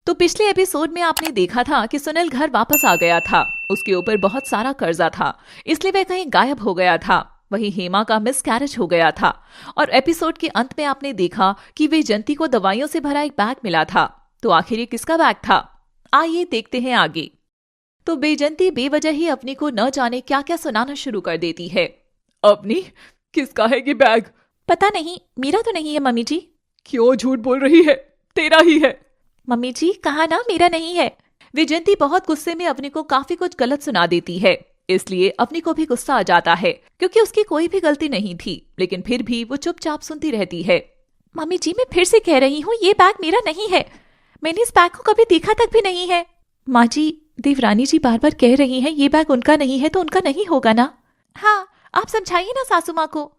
तो पिछले एपिसोड में आपने देखा था कि सुनील घर वापस आ गया था। उसके ऊपर बहुत सारा कर्जा था, इसलिए वह कहीं गायब हो गया था। वहीं हेमा का मिसकैरेज हो गया था और एपिसोड के अंत में आपने देखा कि वैजयंती को दवाइयों से भरा एक बैग मिला था। तो आखिर ये किसका बैग था? आइए देखते हैं आगे। तो वैजयंती बेवजह ही अपनी को न जाने क्या क्या सुनाना शुरू कर देती है। अपनी किसका है ये बैग? पता नहीं, मेरा तो नहीं है मम्मी जी। क्यों झूठ बोल रही है? तेरा ही है। मम्मी जी कहा ना मेरा नहीं है। वैजयंती बहुत गुस्से में अपनी को काफी कुछ गलत सुना देती है, इसलिए अपनी को भी गुस्सा आ जाता है क्योंकि उसकी कोई भी गलती नहीं थी, लेकिन फिर भी वो चुपचाप सुनती रहती है। मम्मी जी मैं फिर से कह रही हूँ ये बैग मेरा नहीं है। मैंने इस बैग को कभी देखा तक भी नहीं है। माँ जी, देवरानी जी बार बार कह रही हैं ये बैग उनका नहीं है तो उनका नहीं होगा ना। हाँ, आप समझाइए ना सासू माँ को।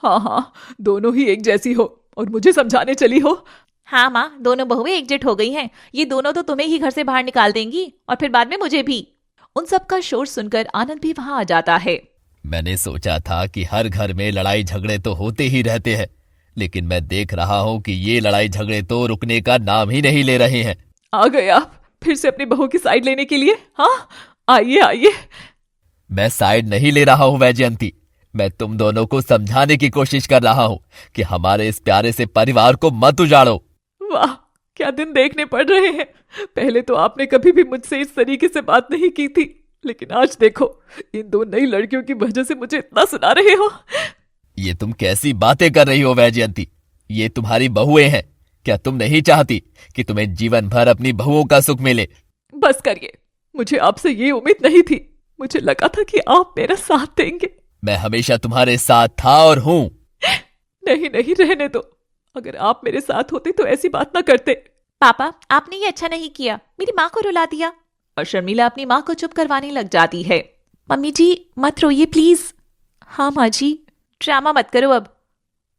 हाँ हाँ, दोनों ही एक जैसी हो और मुझे समझाने चली हो। हाँ माँ, दोनों बहुएं एकजुट हो गई हैं। ये दोनों तो तुम्हें ही घर से बाहर निकाल देंगी और फिर बाद में मुझे भी। उन सब का शोर सुनकर आनंद भी वहां आ जाता है। मैंने सोचा था कि हर घर में लड़ाई झगड़े तो होते ही रहते हैं, लेकिन मैं देख रहा हूँ कि ये लड़ाई झगड़े तो रुकने का नाम ही नहीं ले रहे हैं। आ गए आप फिर से अपनी बहू की साइड लेने के लिए? हाँ आइए आइए। मैं साइड नहीं ले रहा हूँ वैजयंती, मैं तुम दोनों को समझाने की कोशिश कर रहा हूँ कि हमारे इस प्यारे से परिवार को मत उजाड़ो। वाह, क्या दिन देखने पड़ रहे हैं। पहले तो आपने कभी भी मुझसे इस तरीके से बात नहीं की थी, लेकिन आज देखो इन दो नई लड़कियों की वजह से मुझे इतना सुना रहे हो। ये तुम कैसी बातें कर रही हो वैजयंती? ये तुम्हारी बहुएं हैं। क्या तुम नहीं चाहती कि तुम्हें जीवन भर अपनी बहुओं का सुख मिले? बस करिए, मुझे आपसे ये उम्मीद नहीं थी। मुझे लगा था कि आप मेरा साथ देंगे। मैं हमेशा तुम्हारे साथ था और हूँ। नहीं नहीं, रहने दो। अगर आप मेरे साथ होते तो ऐसी बात ना करते। पापा, आपने ये अच्छा नहीं किया, मेरी माँ को रुला दिया। और शर्मिला अपनी माँ को चुप करवाने लग जाती है। मम्मी जी मत रोइए प्लीज। हाँ माँ जी, ड्रामा मत करो अब।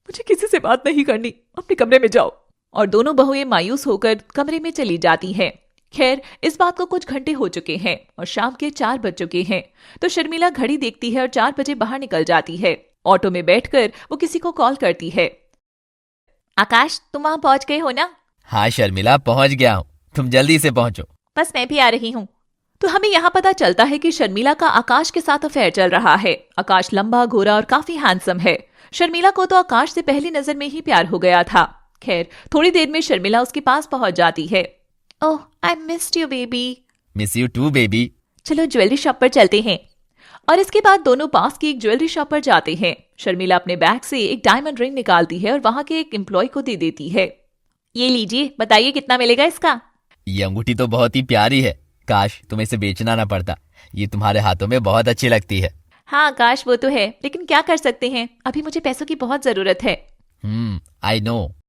मुझे किसी से बात नहीं करनी, अपने कमरे में जाओ। और दोनों बहुएं मायूस होकर कमरे में चली जाती हैं। खैर, इस बात को कुछ घंटे हो चुके हैं और शाम के 4 बज चुके हैं। तो शर्मिला घड़ी देखती है और 4 बजे बाहर निकल जाती है। ऑटो में बैठकर वो किसी को कॉल करती है। आकाश, तुम वहां पहुंच गए हो ना? हाँ शर्मिला, पहुंच गया हूँ, तुम जल्दी से पहुंचो। बस मैं भी आ रही हूँ। तो हमें यहाँ पता चलता है कि शर्मिला का आकाश के साथ अफेयर चल रहा है। आकाश लंबा गोरा और काफी हैंडसम है। शर्मिला को तो आकाश से पहली नजर में ही प्यार हो गया था। खैर, थोड़ी देर में शर्मिला उसके पास पहुंच जाती है। Oh, I missed you baby. Miss you too baby. चलो ज्वेलरी शॉप पर चलते हैं। और इसके बाद दोनों पास की एक ज्वेलरी शॉप पर जाते हैं। शर्मिला अपने बैग से एक डायमंड रिंग निकालती है और वहां के एक एम्प्लॉय को दे देती है। ये लीजिए, बताइए कितना मिलेगा इसका? ये अंगूठी तो बहुत ही प्यारी है, काश तुम्हें इसे बेचना ना पड़ता। ये तुम्हारे हाथों में बहुत अच्छी लगती है। हाँ आकाश, वो तो है, लेकिन क्या कर सकते हैं, अभी मुझे पैसों की बहुत जरूरत है। I know.